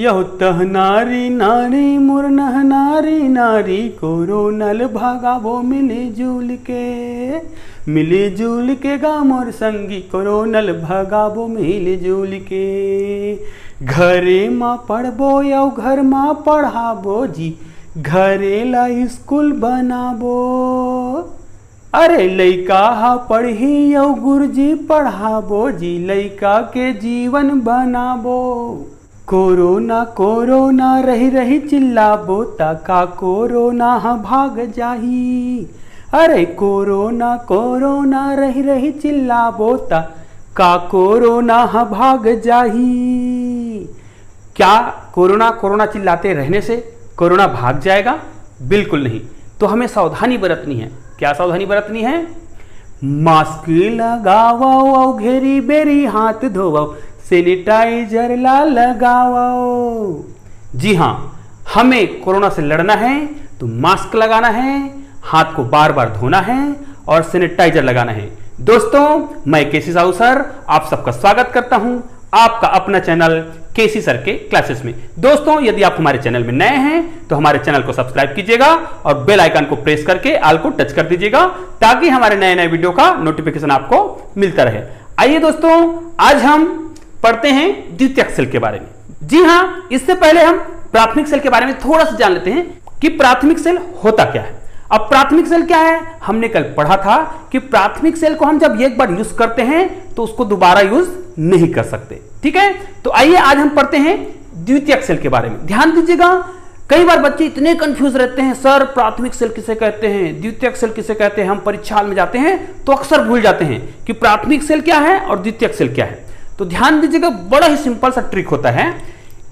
यह तह नारी नारी मुरनह नारी नारी कोरोनल भागावो मिली जुल के गा मोर संगी कोरोनल भागावो मिली जुल के। घरे माँ पढ़बो या घर माँ पढ़ाबो जी घरे ला स्कूल बनाबो। अरे लइका हा पढ़ी यौ गुरुजी पढ़ाबो जी लइका के जीवन बनाबो। कोरोना कोरोना रही रही चिल्लाबो ताका कोरोना हा भाग जाही। अरे कोरोना कोरोना रही रही चिल्लाबो ताका कोरोना हा भाग जाही। क्या कोरोना कोरोना चिल्लाते रहने से कोरोना भाग जाएगा? बिल्कुल नहीं। तो हमें सावधानी बरतनी है। क्या सावधानी बरतनी है? मास्क लगाओ घेरी बेरी हाथ धोवो सैनिटाइजर ला लगाओ। जी हाँ, हमें कोरोना से लड़ना है तो मास्क लगाना है, हाथ को बार बार धोना है और सैनिटाइजर लगाना है। दोस्तों, मैं केसी साहू सर आप सबका स्वागत करता हूं आपका अपना चैनल केसी सर के क्लासेस में। दोस्तों, यदि आप हमारे चैनल में नए हैं तो हमारे चैनल को सब्सक्राइब कीजिएगा और बेल आइकन को प्रेस करके ऑल को टच कर दीजिएगा ताकि हमारे नए नए वीडियो का नोटिफिकेशन आपको मिलता रहे। आइए दोस्तों, आज हम पढ़ते हैं द्वितीयक सेल के बारे में। जी हाँ, इससे पहले हम प्राथमिक सेल के बारे में थोड़ा सा जान लेते हैं कि प्राथमिक सेल होता क्या है। अब प्राथमिक सेल क्या है? हमने कल पढ़ा था कि प्राथमिक सेल को हम जब एक बार यूज करते हैं तो उसको दोबारा यूज नहीं कर सकते। ठीक है, तो आइए आज हम पढ़ते हैं द्वितीयक सेल के बारे में। ध्यान दीजिएगा, कई बार बच्चे इतने कंफ्यूज रहते हैं, सर प्राथमिक सेल किसे कहते हैं, द्वितीयक सेल किसे कहते हैं। हम परीक्षा में जाते हैं तो अक्सर भूल जाते हैं कि प्राथमिक सेल क्या है और द्वितीयक सेल क्या है। तो ध्यान दीजिएगा, बड़ा ही सिंपल सा ट्रिक होता है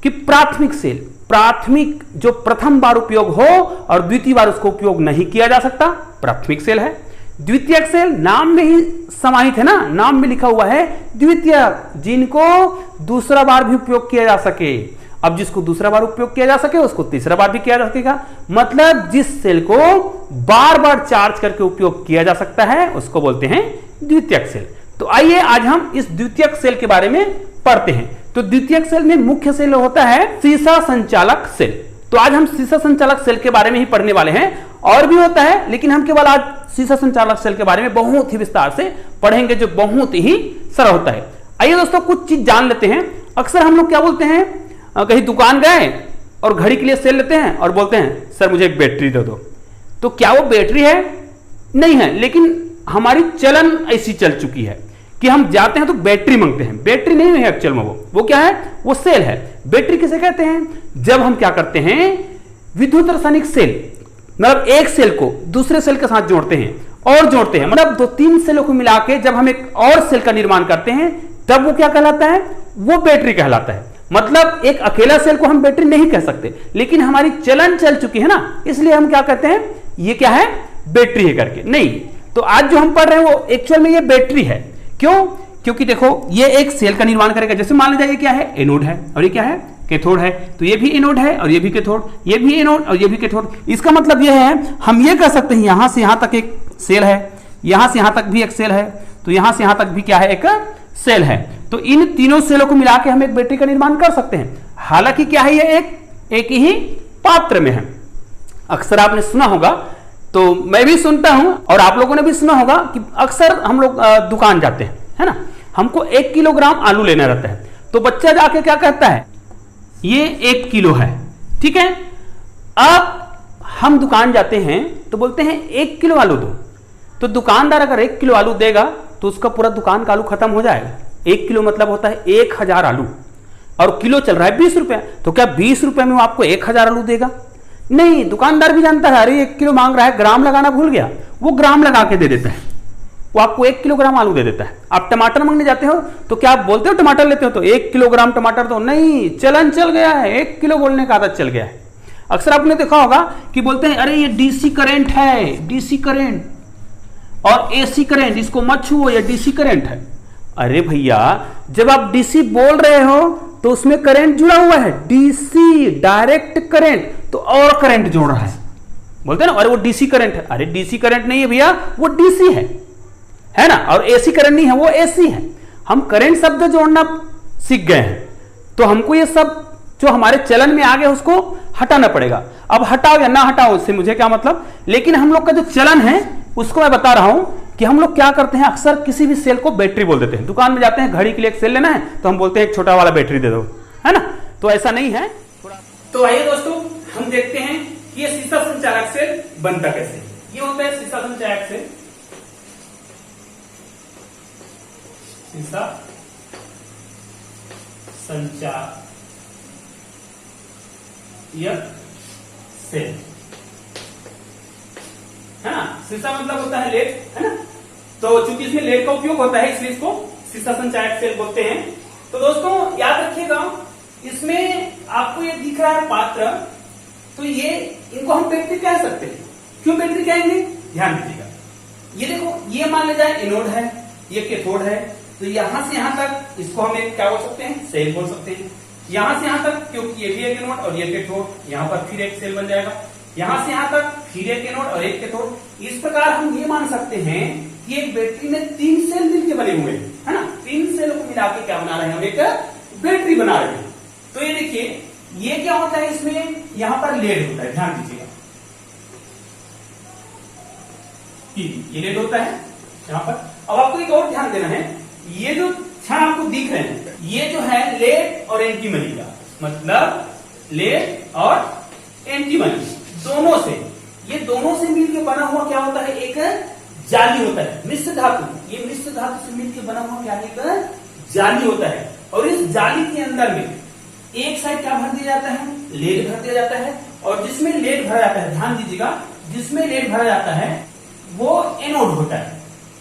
कि प्राथमिक सेल, प्राथमिक जो प्रथम बार उपयोग हो और द्वितीय बार उसको उपयोग नहीं किया जा सकता, प्राथमिक सेल है। द्वितीयक सेल नाम में ही समाहित है ना, नाम में लिखा हुआ है द्वितीयक, जिनको दूसरा बार भी उपयोग किया जा सके। अब जिसको दूसरा बार उपयोग किया जा सके उसको तीसरा बार भी किया जा सकेगा। मतलब जिस सेल को बार बार चार्ज करके उपयोग किया जा सकता है उसको बोलते हैं द्वितीयक सेल। तो आइए आज हम इस द्वितीयक सेल के बारे में पढ़ते हैं। तो द्वितीयक सेल में मुख्य सेल होता है सीसा संचालक सेल। तो आज हम सीसा संचालक सेल के बारे में ही पढ़ने वाले हैं। और भी होता है लेकिन हम केवल आज सीसा संचालक सेल के बारे में बहुत ही विस्तार से पढ़ेंगे जो बहुत ही सरल होता है। आइए दोस्तों, कुछ चीज जान लेते हैं। अक्सर हम लोग क्या बोलते हैं, कहीं दुकान गए और घड़ी के लिए सेल लेते हैं और बोलते हैं सर मुझे एक बैटरी दे दो। तो क्या वो बैटरी है? नहीं है, लेकिन हमारी चलन ऐसी चल चुकी है कि हम जाते हैं तो बैटरी मांगते हैं। बैटरी नहीं है एक्चुअल में, वो क्या है? वो सेल है। बैटरी किसे कहते हैं? जब हम क्या करते हैं, विद्युत रासायनिक सेल, मतलब एक सेल को दूसरे सेल के साथ जोड़ते हैं और जोड़ते हैं, मतलब दो तीन सेलों को मिला के जब हम एक और सेल का निर्माण करते हैं तब वो क्या कहलाता है? वो बैटरी कहलाता है। मतलब एक अकेला सेल को हम बैटरी नहीं कह सकते, लेकिन हमारी चलन चल चुकी है ना, इसलिए हम क्या कहते हैं, ये क्या है? बैटरी है करके। नहीं, तो आज जो हम पढ़ रहे हैं वो एक्चुअल में ये बैटरी है। क्यों? क्योंकि देखो ये एक सेल का निर्माण करेगा। जैसे मान लीजिए ये क्या है? एनोड है और ये क्या है? कैथोड है। तो ये भी एनोड है और ये भी कैथोड, ये भी एनोड और ये भी कैथोड। इसका मतलब ये है, हम ये कह सकते हैं यहां से यहां तक एक सेल है, यहां से यहां तक भी एक सेल है, तो यहां से यहां तक भी क्या है? एक सेल है। तो इन तीनों सेलों को मिला के हम एक बैटरी का निर्माण कर सकते हैं। हालांकि क्या है, ये एक ही पात्र में है। अक्सर आपने सुना होगा, तो मैं भी सुनता हूं और आप लोगों ने भी सुना होगा कि अक्सर हम लोग दुकान जाते हैं, है ना, हमको 1 किलोग्राम आलू लेना रहता है। तो बच्चा जाके क्या कहता है, ये 1 किलो है। ठीक है, अब हम दुकान जाते हैं तो बोलते हैं 1 किलो आलू दो। तो दुकानदार अगर 1 किलो आलू देगा तो उसका पूरा दुकान का आलू खत्म हो जाएगा। 1 किलो मतलब होता है 1000 आलू और किलो चल रहा है 20 रुपया। तो क्या 20 रुपये में वो आपको 1000 आलू देगा? नहीं, दुकानदार भी जानता है, अरे 1 किलो मांग रहा है, ग्राम लगाना भूल गया, वो ग्राम लगा के दे देता है, वो आपको 1 किलोग्राम आलू दे देता है। आप टमाटर मांगने जाते हो तो क्या आप बोलते हो टमाटर लेते हो तो 1 किलोग्राम टमाटर दो? नहीं, चलन चल गया है, 1 किलो बोलने का आदत चल गया है। अक्सर आपने देखा होगा कि बोलते हैं अरे ये डीसी करंट है, डीसी करंट और एसी करंट, इसको मत छुओ, ये डीसी करंट है। अरे भैया, जब आप डीसी बोल रहे हो तो उसमें करंट जुड़ा हुआ है, डीसी डायरेक्ट करंट, तो और करंट जोड़ रहा है। बोलते हैं ना अरे वो डीसी करंट है। अरे डीसी करंट नहीं है भैया, वो डीसी है ना, और एसी करंट नहीं है, वो एसी है। हम करंट शब्द जोड़ना सीख गए हैं तो हमको ये सब जो हमारे चलन में आ गया उसको हटाना पड़ेगा। अब हटाओ या ना हटाओ उससे मुझे क्या मतलब, लेकिन हम लोग का जो चलन है उसको मैं बता रहा हूं कि हम लोग क्या करते हैं, अक्सर किसी भी सेल को बैटरी बोल देते हैं। दुकान में जाते हैं, घड़ी के लिए एक सेल लेना है तो हम बोलते हैं एक छोटा वाला बैटरी दे दो, है ना। तो ऐसा नहीं है थोड़ा। तो आइए दोस्तों हम देखते हैं कि ये शीशा संचालक सेल बनता कैसे। ये होता है शीशा संचालक सेल, शीशा संचालक सेल, है ना। शीशा मतलब होता है लेड, है ना। तो चूंकि इसमें लेड का उपयोग होता है इसलिए इसको शीशा संचालक सेल बोलते हैं। तो दोस्तों याद रखिएगा, इसमें आपको ये दिख रहा है पात्र, तो ये इनको हम बैटरी कह सकते हैं। क्यों बैटरी कहेंगे, ध्यान दीजिएगा। ये देखो, ये मान ले जाए एनोड है, ये कैथोड है, तो यहां से यहां तक इसको हम एक क्या बोल सकते हैं, सेल बोल सकते हैं। यहां से यहां तक, क्योंकि ये भी एक एनोड और ये कैथोड, यहां पर फिर एक सेल बन जाएगा। यहां से यहां तक फिर एक एनोड और एक कैथोड। इस प्रकार हम ये मान सकते हैं कि एक बैटरी में 3 सेल मिलकर बने हुए हैं, है ना। 3 सेल को मिला के क्या बना रहे हैं, हम एक बैटरी बना रहे हैं। तो ये देखिए, ये क्या होता है, इसमें यहां पर लेड होता है, ध्यान दीजिएगा, ये लेड होता है यहां पर। अब आपको एक और ध्यान देना है, ये जो क्षण आपको दिख रहे हैं, ये जो है लेड और एंटीमनी का मतलब, लेड और एंटीमनी दोनों से, ये दोनों से मिलकर बना हुआ क्या होता है, एक जाली होता है, मिश्र धातु। ये मिश्र धातु से मिलकर बना हुआ क्या है, एक जाली होता है। और इस जाली के अंदर में एक साइड क्या भर दिया जाता है, लेड भर दिया जाता है। और जिसमें लेड भरा जाता है, ध्यान दीजिएगा, जिसमें लेड भरा जाता है वो एनोड होता है।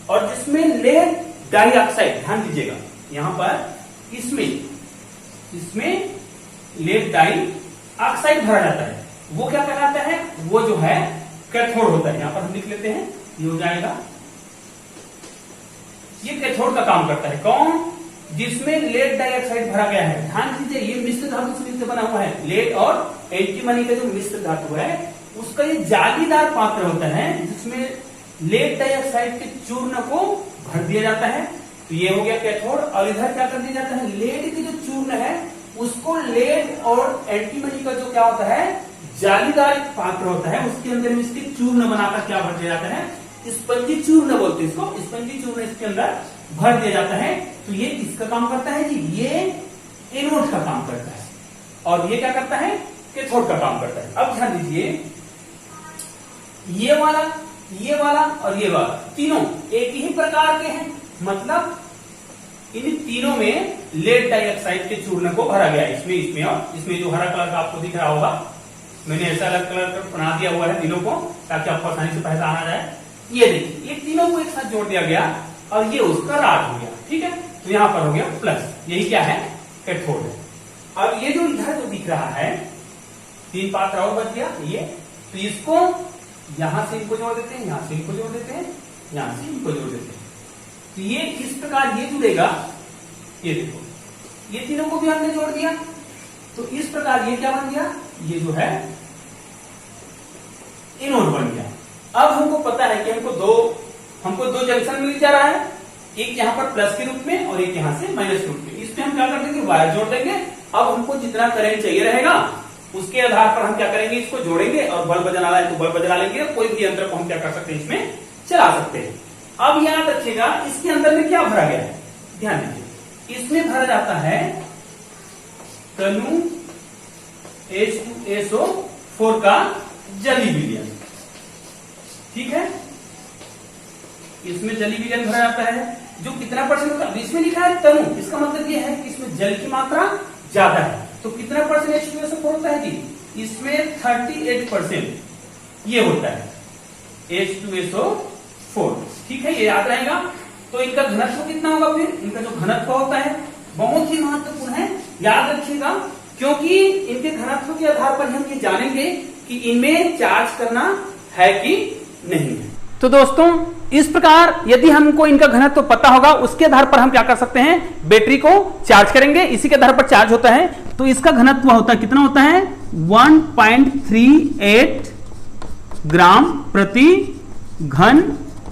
और जिसमें लेड डाइऑक्साइड, ध्यान दीजिएगा यहां पर इसमें लेड डाइऑक्साइड भरा जाता है, वो क्या कहलाता है, वो जो है कैथोड होता है। यहां पर हम लिख लेते हैं, ये हो जाएगा, ये कैथोड का काम करता है। कौन, जिसमें लेड डाइऑक्साइड भरा गया है। ध्यान दीजिए, ये मिश्र धातु से मिलकर बना हुआ है। लेड और एंटीमनी का जो मिश्र धातु है उसका ये जालीदार पात्र होता है, जिसमें लेड डाइऑक्साइड के चूर्ण को भर दिया जाता है। तो ये हो गया कैथोड। और इधर क्या कर दिया जाता है, लेड के जो चूर्ण है उसको लेड और एंटीमनी का जो क्या होता है, जालीदार पात्र होता है, उसके अंदर में इसके चूर्ण बनाकर क्या भर दिया जाता है, स्पंजी चूर्ण बोलते हैं इसको, स्पंजी चूर्ण इसके अंदर भर दिया जाता है। तो ये किसका काम करता है जी, ये एनोड का काम करता है। और ये क्या करता है, कैथोड का काम करता है। अब ध्यान दीजिए, ये वाला और ये वाला तीनों एक ही प्रकार के हैं, मतलब इन तीनों में लेड डाइऑक्साइड के चूर्ण को भरा गया है। इसमें और इसमें जो हरा कलर का आपको दिख रहा होगा, मैंने ऐसा अलग कलर का बना दिया हुआ है तीनों को, ताकि आपको आसानी से पहचान आ जाए। ये देखिए, ये तीनों को एक साथ जोड़ दिया गया और ये उसका राड हो गया, ठीक है। तो यहां पर हो गया प्लस, यही क्या है, कैथोड है। अब ये जो इधर जो दिख रहा है, 3 पात्र और बच गया ये, तो इसको यहां से इनको जोड़ देते हैं, यहां से इनको जोड़ देते हैं, यहां से इनको जोड़ देते हैं। तो ये इस प्रकार ये जुड़ेगा, ये देखो, ये तीनों को भी हमने जोड़ दिया। तो इस प्रकार ये क्या बन गया, ये जो है एनोड बन गया। अब हमको पता है कि हमको दो जंक्शन मिल जा रहा है, एक यहां पर प्लस के रूप में और एक यहां से माइनस के रूप में। इसमें हम क्या कर देंगे, वायर जोड़ देंगे। अब हमको जितना करंट चाहिए रहेगा उसके आधार पर हम क्या करेंगे, इसको जोड़ेंगे। और बल्ब जलाना है तो बल्ब जला लेंगे, कोई भी यंत्र को हम क्या कर सकते हैं, इसमें चला सकते हैं। अब याद रखिएगा, इसके अंदर में क्या भरा गया है, ध्यान दीजिए, इसमें भरा जाता है तनु H2SO4 का जली विलयन, ठीक है। इसमें जली विलयन भरा जाता है, जो कितना परसेंट होता है, इसमें लिखा है तनु, इसका मतलब ये है कि इसमें जल की मात्रा ज्यादा है। तो कितना परसेंट H2SO4 होता है जी, इसमें 38% ये होता है H2SO4, ठीक है, ये याद रहेगा। तो इनका घनत्व कितना होगा, फिर इनका जो घनत्व होता है बहुत ही महत्वपूर्ण है, याद रखिएगा, क्योंकि इनके घनत्व के आधार पर हम ये जानेंगे कि इनमें चार्ज करना है कि नहीं है। तो दोस्तों इस प्रकार यदि हमको इनका घनत्व पता होगा, उसके आधार पर हम क्या कर सकते हैं, बैटरी को चार्ज करेंगे, इसी के आधार पर चार्ज होता है। तो इसका घनत्व होता है, कितना होता है, 1.38 ग्राम प्रति घन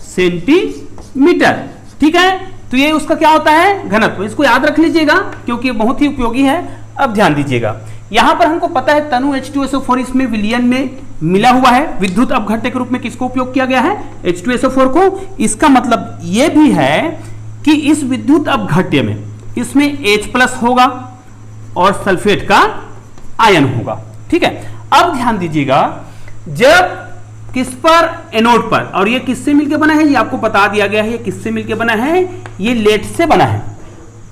सेंटीमीटर, ठीक है। तो ये उसका क्या होता है, घनत्व। इसको याद रख लीजिएगा क्योंकि बहुत ही उपयोगी है। अब ध्यान दीजिएगा, यहां पर हमको पता है तनु H2SO4 इसमें विलयन में मिला हुआ है, विद्युत अपघट्य के रूप में किसको उपयोग किया गया है, H2SO4 को। इसका मतलब यह भी है कि इस विद्युत अपघट्य में इसमें H+ होगा और सल्फेट का आयन होगा। ठीक है, अब ध्यान दीजिएगा, जब किस पर, एनोड पर, और ये किससे मिलकर बना है, ये आपको बता दिया गया है, ये किससे मिलकर बना है, ये लेड से बना है।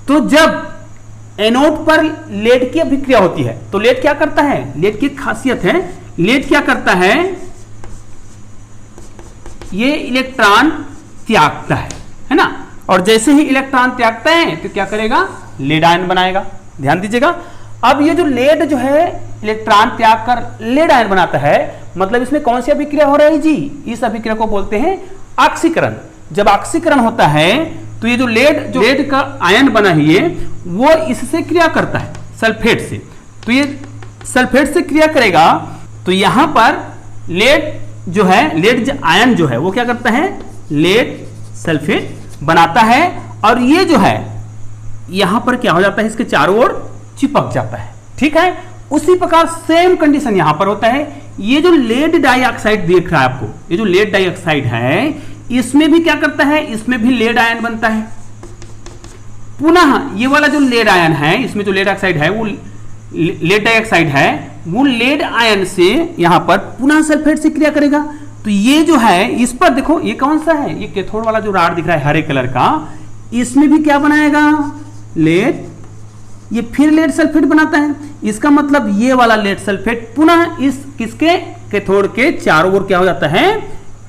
तो जब एनोड पर लेड की अभिक्रिया होती है तो लेड क्या करता है, लेड की खासियत है, लेड क्या करता है, ये इलेक्ट्रॉन त्यागता है ना, और जैसे ही इलेक्ट्रॉन त्यागता है तो क्या करेगा, लेड आयन बनाएगा। ध्यान दीजिएगा, अब ये जो लेड जो है इलेक्ट्रॉन त्याग कर लेड आयन बनाता है, मतलब इसमें कौन सी अभिक्रिया हो रही है जी, इस अभिक्रिया को बोलते हैं ऑक्सीकरण। जब ऑक्सीकरण होता है तो ये जो लेड का आयन बना है ये, वो इससे क्रिया करता है सल्फेट से, तो ये सल्फेट से क्रिया करेगा, तो यहां पर लेड जो है, लेड आयन जो है वो क्या करता है, लेड सल्फेट बनाता है, और ये जो है यहां पर क्या हो जाता है, इसके चारों ओर चिपक जाता है। ठीक है, उसी प्रकार सेम कंडीशन यहां पर होता है। ये जो लेड डाइऑक्साइड देख रहा है आपको, ये जो लेड डाइऑक्साइड है, इसमें भी क्या करता है, इसमें भी लेड आयन बनता है। पुनः ये वाला जो लेड आयन है, इसमें जो लेड ऑक्साइड है, वो लेड डाइऑक्साइड है, वो लेड आयन से यहां पर पुनः सल्फेट से क्रिया करेगा। तो ये जो है, इस पर देखो, ये कौन सा है, ये कैथोड वाला जो राड दिख रहा है हरे कलर का, इसमें भी क्या बनाएगा, लेड, ये फिर लेड सल्फेट बनाता है। इसका मतलब ये वाला लेड सल्फेट पुनः इस किसके, कैथोड के चारों ओर क्या हो जाता है,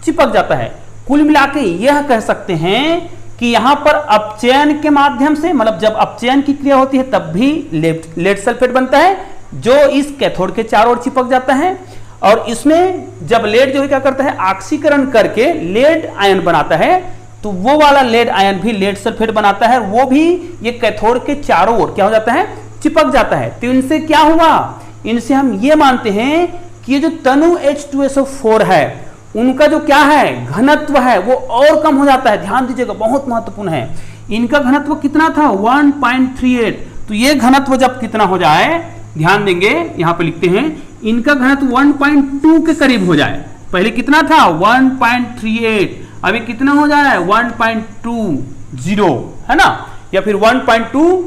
चिपक जाता है। कुल मिलाके यह कह सकते हैं कि यहां पर अपचयन के माध्यम से, मतलब जब अपचयन की क्रिया होती है तब भी लेड सल्फेट बनता है, जो इस कैथोड के चारों ओर चिपक जाता है, और इसमें जब लेड जो है क्या करता है, ऑक्सीकरण करके लेड आयन बनाता है, तो वो वाला लेड आयन भी लेड सल्फेट बनाता है, वो भी ये कैथोड के चारों ओर क्या हो जाता है, चिपक जाता है। तो इनसे क्या हुआ, इनसे हम ये मानते हैं कि ये जो तनु H2SO4 है, उनका जो क्या है, घनत्व है, वो और कम हो जाता है। ध्यान दीजिएगा, बहुत महत्वपूर्ण है। इनका घनत्व कितना था, 1.38। तो ये घनत्व जब कितना हो जाए, ध्यान देंगे, यहां पे लिखते हैं, इनका घनत्व 1.2 के करीब हो जाए। पहले कितना था, 1.38, अभी कितना हो जाए, 1.20, है ना, या फिर 1.2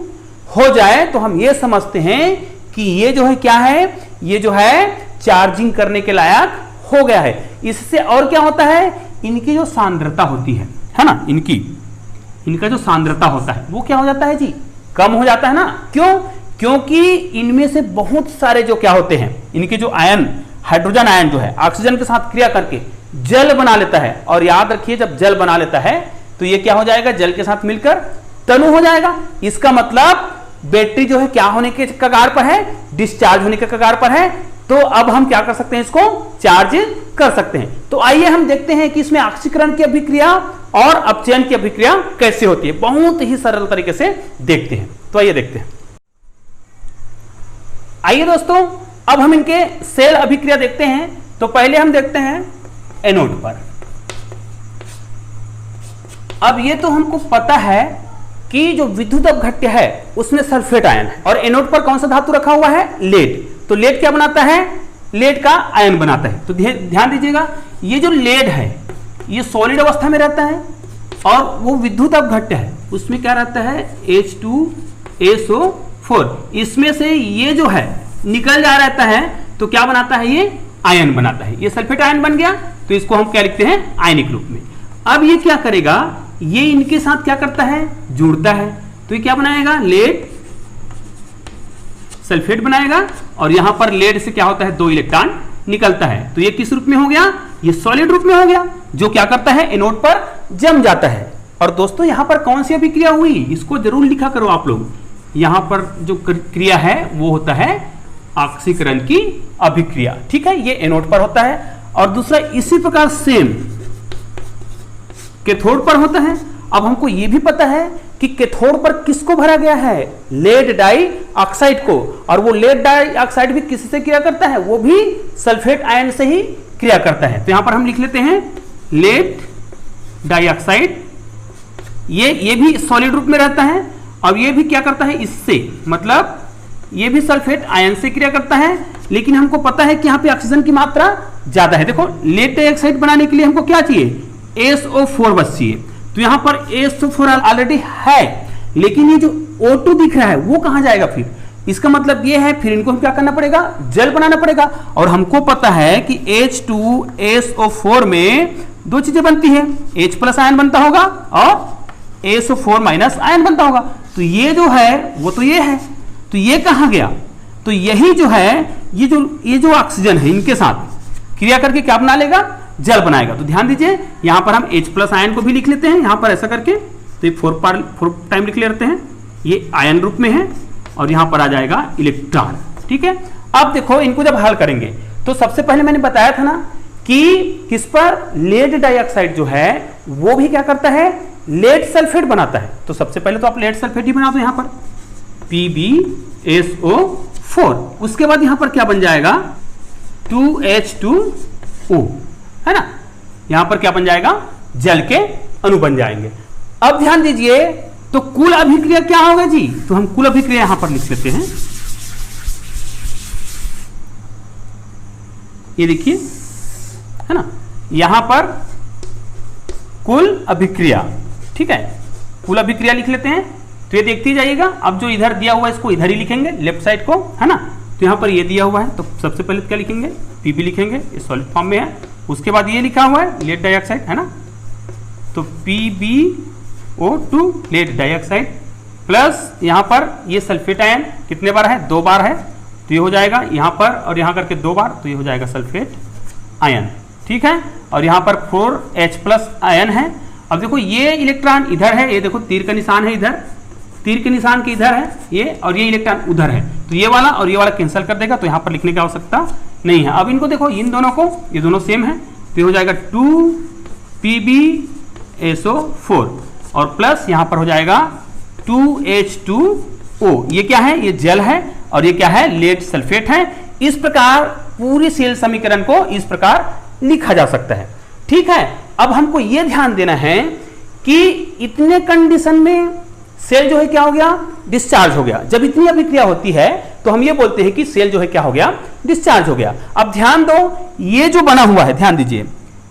हो जाए, तो हम ये समझते हैं कि ये जो है क्या है, ये जो है चार्जिंग करने के लायक हो गया है। इससे और क्या होता है, इनकी जो सांद्रता होती है ना, इनका जो सांद्रता होता है वो क्या हो जाता है जी, कम हो जाता है ना। क्यों, क्योंकि इनमें से बहुत सारे जो क्या होते हैं, इनके जो आयन, हाइड्रोजन आयन जो है ऑक्सीजन के साथ क्रिया करके जल बना लेता है, और याद रखिए जब जल बना लेता है तो ये क्या हो जाएगा, जल के साथ मिलकर तनु हो जाएगा। इसका मतलब बैटरी जो है क्या होने के कगार पर है, डिस्चार्ज होने के कगार पर है। तो अब हम क्या कर सकते हैं, इसको चार्ज कर सकते हैं। तो आइए हम देखते हैं कि इसमें ऑक्सीकरण की अभिक्रिया और अपचयन की अभिक्रिया कैसे होती है, बहुत ही सरल तरीके से देखते हैं। तो आइए देखते हैं। आइए दोस्तों, अब हम इनके सेल अभिक्रिया देखते हैं। तो पहले हम देखते हैं एनोड पर। अब ये तो हमको पता है कि जो विद्युत अपघट्य है उसमें सल्फेट आयन है, और एनोड पर कौन सा धातु रखा हुआ है, लेड। तो लेड क्या बनाता है, लेड का आयन बनाता है। तो ध्यान दीजिएगा, ये जो लेड है ये सॉलिड अवस्था में रहता है, और वो विद्युत अपघट्य है, उसमें क्या रहता है, H2SO4। इसमें से ये जो है निकल जा रहता है, तो क्या बनाता है, ये आयन बनाता है। ये सल्फेट आयन बन गया, तो इसको हम क्या लिखते हैं, आयनिक रूप में। अब ये क्या करेगा, ये इनके साथ क्या करता है, जुड़ता है। तो ये क्या बनाएगा, लेड सल्फेट बनाएगा, और यहां पर लेड से क्या होता है, 2 इलेक्ट्रॉन निकलता है। तो ये किस रूप में हो गया, ये सॉलिड रूप में हो गया, जो क्या करता है, एनोड पर जम जाता है। और दोस्तों यहां पर कौन सी अभिक्रिया हुई, इसको जरूर लिखा करो आप लोग। यहां पर जो क्रिया है वो होता है ऑक्सीकरण की अभिक्रिया। ठीक है, ये एनोड पर होता है। और दूसरा इसी प्रकार सेम कैथोड पर होता है। अब हमको यह भी पता है कि कैथोड पर किसको भरा गया है, लेड डाई ऑक्साइड को, और वो लेड डाई ऑक्साइड भी किससे क्रिया करता है, वो भी सल्फेट आयन से ही क्रिया करता है। तो यहां पर हम लिख लेते हैं लेड डाइऑक्साइड। ये भी सॉलिड रूप में रहता है, और ये भी क्या करता है, इससे मतलब ये भी सल्फेट आयन से क्रिया करता है, लेकिन हमको पता है कि यहाँ पे ऑक्सीजन की मात्रा ज्यादा है। देखो लेड डाइऑक्साइड बनाने के लिए हमको क्या चाहिए, SO4 बस चाहिए। तो यहाँ पर SO4 ऑलरेडी है, लेकिन ये जो O2 दिख रहा है वो कहाँ जाएगा फिर? इसका मतलब ये है फिर इनको क्या करना पड़ेगा, जल बनाना पड़ेगा। और हमको पता है कि H2SO4 में दो चीजें बनती है, H+ आयन बनता होगा और SO4- आयन बनता होगा। तो ये जो है वो तो ये है, तो ये कहां गया? तो यही जो है ये जो ऑक्सीजन है इनके साथ क्रिया करके क्या बना लेगा, जल बनाएगा। तो ध्यान दीजिए यहां पर हम H+ आयन को भी लिख लेते हैं, यहां पर ऐसा करके, तो ये 4 टाइम लिख लेते हैं, ये आयन रूप में है और यहां पर आ जाएगा इलेक्ट्रॉन। ठीक है, अब देखो इनको जब हल करेंगे तो सबसे पहले मैंने बताया था ना कि किस पर, लेड डाइऑक्साइड जो है वो भी क्या करता है, लेड सल्फेट बनाता है। तो सबसे पहले तो आप लेड सल्फेट ही बना दो यहां पर PbSO4, उसके बाद यहां पर क्या बन जाएगा 2H2O, है ना, यहां पर क्या बन जाएगा, जल के अणु बन जाएंगे। अब ध्यान दीजिए तो कुल अभिक्रिया क्या होगा जी, तो हम कुल अभिक्रिया यहां पर लिख लेते हैं। ये देखिए, है ना, यहां पर कुल अभिक्रिया, ठीक है, कुल अभिक्रिया लिख लेते हैं। तो ये देखते ही जाइएगा, अब जो इधर दिया हुआ है इसको इधर ही लिखेंगे, लेफ्ट साइड को, है ना। तो यहां पर ये दिया हुआ है, तो सबसे पहले क्या लिखेंगे, Pb लिखेंगे, ये सॉलिड फॉर्म में है। उसके बाद ये लिखा हुआ है लेड डाइऑक्साइड, है ना, तो PbO2 लेड डाइऑक्साइड प्लस यहां पर ये सल्फेट आयन कितने बार है, 2 बार है, तो ये हो जाएगा यहां पर और यहां करके 2 बार, तो ये हो जाएगा सल्फेट आयन। ठीक है, और यहां पर 4H+ आयन है। अब देखो ये इलेक्ट्रॉन इधर है, ये देखो तीर का निशान है इधर, तीर के निशान के इधर है ये, और ये इलेक्ट्रॉन उधर है, तो ये वाला और ये वाला कैंसिल कर देगा, तो यहां पर लिखने की आवश्यकता नहीं है। अब इनको देखो, इन दोनों को, ये दोनों सेम है, तो ये हो जाएगा 2PbSO4 और प्लस यहां पर हो जाएगा 2H2O। ये क्या है, ये जल है और ये क्या है, लेड सल्फेट है। इस प्रकार पूरी सेल समीकरण को इस प्रकार लिखा जा सकता है। ठीक है, अब हमको यह ध्यान देना है कि इतने कंडीशन में सेल जो है क्या हो गया, डिस्चार्ज हो गया। जब इतनी अभिक्रिया होती है तो हम ये बोलते हैं कि सेल जो है क्या हो गया, डिस्चार्ज हो गया। अब ध्यान दो, ये जो बना हुआ है, ध्यान दीजिए,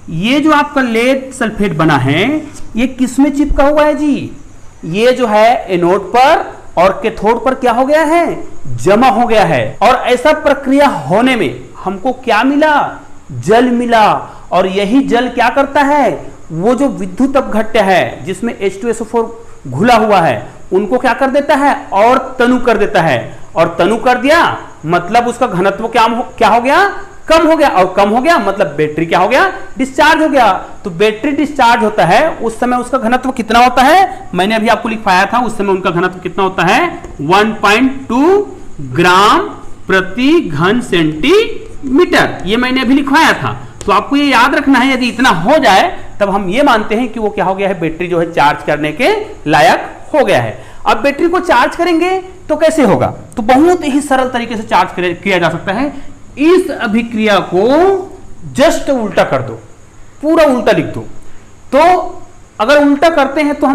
ये जो आपका लेड सल्फेट बना है ये किस में चिपका हुआ है जी, ये जो है एनोड पर और कैथोड पर क्या हो गया है, जमा हो गया है। और ऐसा प्रक्रिया होने में हमको क्या मिला, जल मिला। और यही जल क्या करता है, वो जो विद्युत अपघट्य है जिसमें H2SO4 घुला हुआ है उनको क्या कर देता है, और तनु कर देता है। और तनु कर दिया मतलब उसका घनत्व क्या हो गया, कम हो गया, और कम हो गया मतलब बैटरी क्या हो गया, डिस्चार्ज हो गया। तो बैटरी डिस्चार्ज होता है उस समय उसका घनत्व कितना होता है, मैंने अभी आपको लिखवाया था, उस समय उनका घनत्व कितना होता है, 1.2 ग्राम प्रति घन सेंटीमीटर। ये मैंने अभी लिखवाया था, तो आपको ये याद रखना है। यदि इतना हो जाए तब हम ये मानते हैं कि वो क्या हो गया है, बैटरी जो है चार्ज करने के लायक हो गया है। अब बैटरी को चार्ज करेंगे तो कैसे होगा, तो बहुत ही सरल तरीके से चार्ज किया जा सकता है। इस अभिक्रिया को जस्ट उल्टा कर दो, पूरा उल्टा लिख दो। तो अगर उल्टा करते हैं तो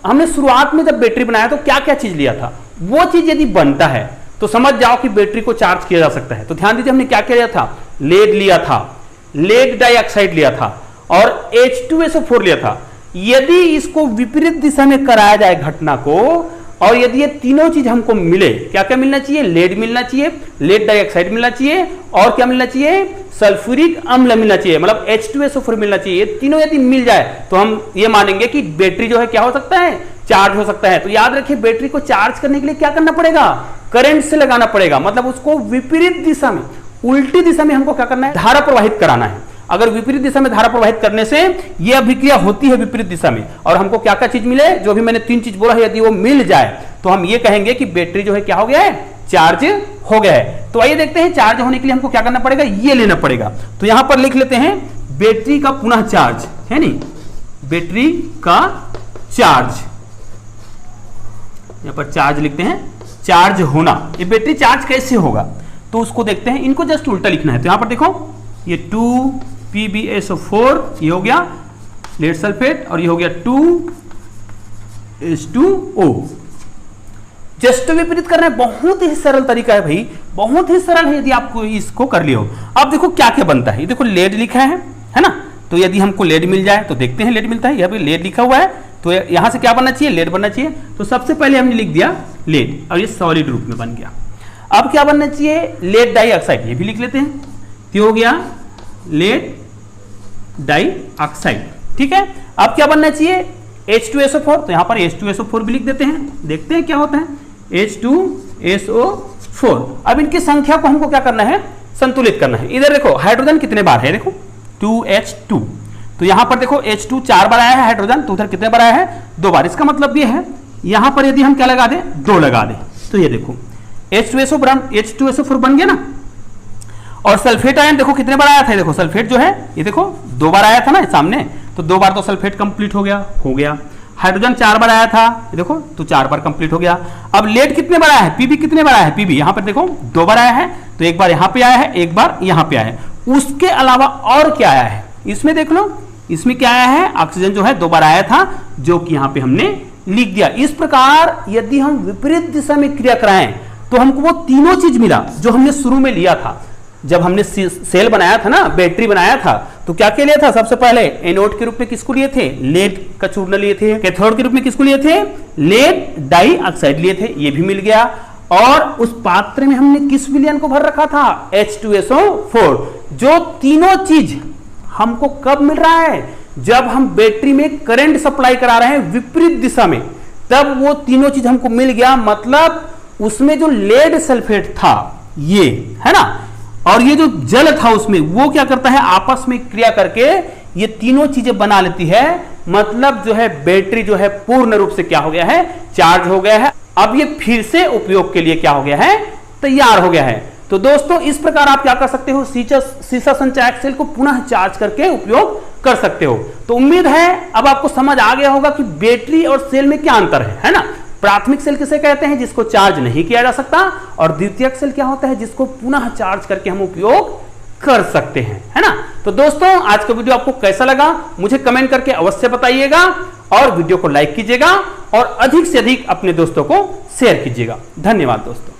हमने शुरुआत में जब बैटरी बनाया तो क्या क्या चीज लिया था, वो चीज यदि बनता है तो समझ जाओ कि बैटरी को चार्ज किया जा सकता है। तो ध्यान दीजिए, हमने क्या क्या लिया था, लेड लिया था, लेड डाइऑक्साइड लिया था और H2SO4 लिया था। यदि इसको विपरीत दिशा में कराया जाए घटना को, और यदि ये तीनों चीज हमको मिले, क्या क्या मिलना चाहिए, लेड मिलना चाहिए, लेड डाइऑक्साइड मिलना चाहिए, और क्या मिलना चाहिए, सल्फ्यूरिक अम्ल मिलना चाहिए, मतलब H2SO4 मिलना चाहिए। ये तीनों यदि मिल जाए तो हम ये मानेंगे कि बैटरी जो है क्या हो सकता है, चार्ज हो सकता है। तो याद रखिए, बैटरी को चार्ज करने के लिए क्या करना पड़ेगा, करंट से लगाना पड़ेगा, मतलब उसको विपरीत दिशा में, उल्टी दिशा में हमको क्या करना है, धारा प्रवाहित कराना है। अगर विपरीत दिशा में धारा प्रवाहित करने से यह अभिक्रिया होती है विपरीत दिशा में, और हमको क्या क्या चीज मिले, जो भी मैंने 3 चीज बोला है, यदि वो मिल जाए तो हम ये कहेंगे कि बैटरी जो है क्या हो गया है, चार्ज हो गया है। तो आइए देखते हैं, चार्ज होने के लिए हमको क्या करना पड़ेगा, ये लेना पड़ेगा। तो यहां पर लिख लेते हैं बैटरी का पुनः चार्ज, है नहीं, बैटरी का चार्ज, यहां पर चार्ज लिखते हैं, चार्ज होना। ये बैटरी चार्ज कैसे होगा तो उसको देखते हैं, इनको जस्ट उल्टा लिखना है। तो यहां पर देखो, ये 2PbSO4 ये हो गया लेड सल्फेट, और ये हो गया 2H2O। जस्ट विपरीत करना है, बहुत ही सरल तरीका है भाई, बहुत ही सरल है यदि आपको इसको कर लियो। अब देखो क्या क्या बनता है, ये देखो लेड लिखा है ना, तो यदि हमको लेड मिल जाए तो देखते हैं लेड मिलता है, यहाँ पे लेड लिखा हुआ है, तो यहां से क्या बनना चाहिए, लेड बनना चाहिए। तो सबसे पहले हमने लिख दिया लेड और ये सॉलिड रूप में बन गया। अब क्या बनना चाहिए, लेड डाइऑक्साइड, ये भी लिख लेते हैं, तो हो गया लेड डाइऑक्साइड। ठीक है, अब क्या बनना चाहिए, H2SO4, तो यहां पर H2SO4 भी लिख देते हैं, देखते हैं क्या होता है, H2SO4। अब इनकी संख्या को हमको क्या करना है, संतुलित करना है। इधर देखो हाइड्रोजन कितने बार है, देखो 2H2, तो यहां पर देखो H2 4 बार आया है हाइड्रोजन, तो उधर कितने बार आया है, 2 बार। इसका मतलब ये है यहां पर यदि हम क्या लगा दें, 2 लगा दें, तो ये देखो H2SO4 बन गया ना। और सल्फेट आयन देखो कितने बार आया था, देखो सल्फेट जो है ये देखो 2 बार आया था ना सामने, तो 2 बार तो सल्फेट कंप्लीट हो गया। हाइड्रोजन 4 बार आया था, ये देखो तो 4 बार कंप्लीट हो गया। अब लेड कितने बार आया है, पीबी कितने बार आया है, पीबी यहां पर देखो 2 बार आया है, तो एक बार यहां पे आया है, एक बार यहां पे आया है। उसके अलावा और क्या आया है, इसमें देख लो, इसमें क्या आया है, ऑक्सीजन जो है 2 बार आया था, जो कि यहां पे हमने लिख दिया। इस प्रकार यदि हम विपरीत दिशा में क्रिया कराएं तो हमको वो तीनों चीज मिला जो हमने शुरू में लिया था। जब हमने सेल बनाया था ना, बैटरी बनाया था, तो क्या क्या लिया था, सबसे पहले एनोड के रूप में किसको लिए थे, लेड का चूर्ण लिए थे। कैथोड के रूप में किसको लिए थे, लेड डाइऑक्साइड लिए थे, ये भी मिल गया। और उस पात्र में हमने किस विलयन को भर रखा था, H2SO4। जो तीनों चीज हमको कब मिल रहा है, जब हम बैटरी में करंट सप्लाई करा रहे हैं विपरीत दिशा में, तब वो तीनों चीज हमको मिल गया। मतलब उसमें जो लेड सल्फेट था ये है ना, और ये जो जल था उसमें, वो क्या करता है, आपस में क्रिया करके ये तीनों चीजें बना लेती है। मतलब जो है बैटरी जो है पूर्ण रूप से क्या हो गया है, चार्ज हो गया है। अब ये फिर से उपयोग के लिए क्या हो गया है, तैयार हो गया है। तो दोस्तों इस प्रकार आप क्या कर सकते हो, सीसा संचायक सेल को पुनः चार्ज करके उपयोग कर सकते हो। तो उम्मीद है अब आपको समझ आ गया होगा कि बैटरी और सेल में क्या अंतर है ना। प्राथमिक सेल किसे कहते हैं, जिसको चार्ज नहीं किया जा सकता, और द्वितीयक सेल क्या होता है, जिसको पुनः चार्ज करके हम उपयोग कर सकते हैं, है ना। तो दोस्तों आज का वीडियो आपको कैसा लगा मुझे कमेंट करके अवश्य बताइएगा, और वीडियो को लाइक कीजिएगा और अधिक से अधिक अपने दोस्तों को शेयर कीजिएगा। धन्यवाद दोस्तों।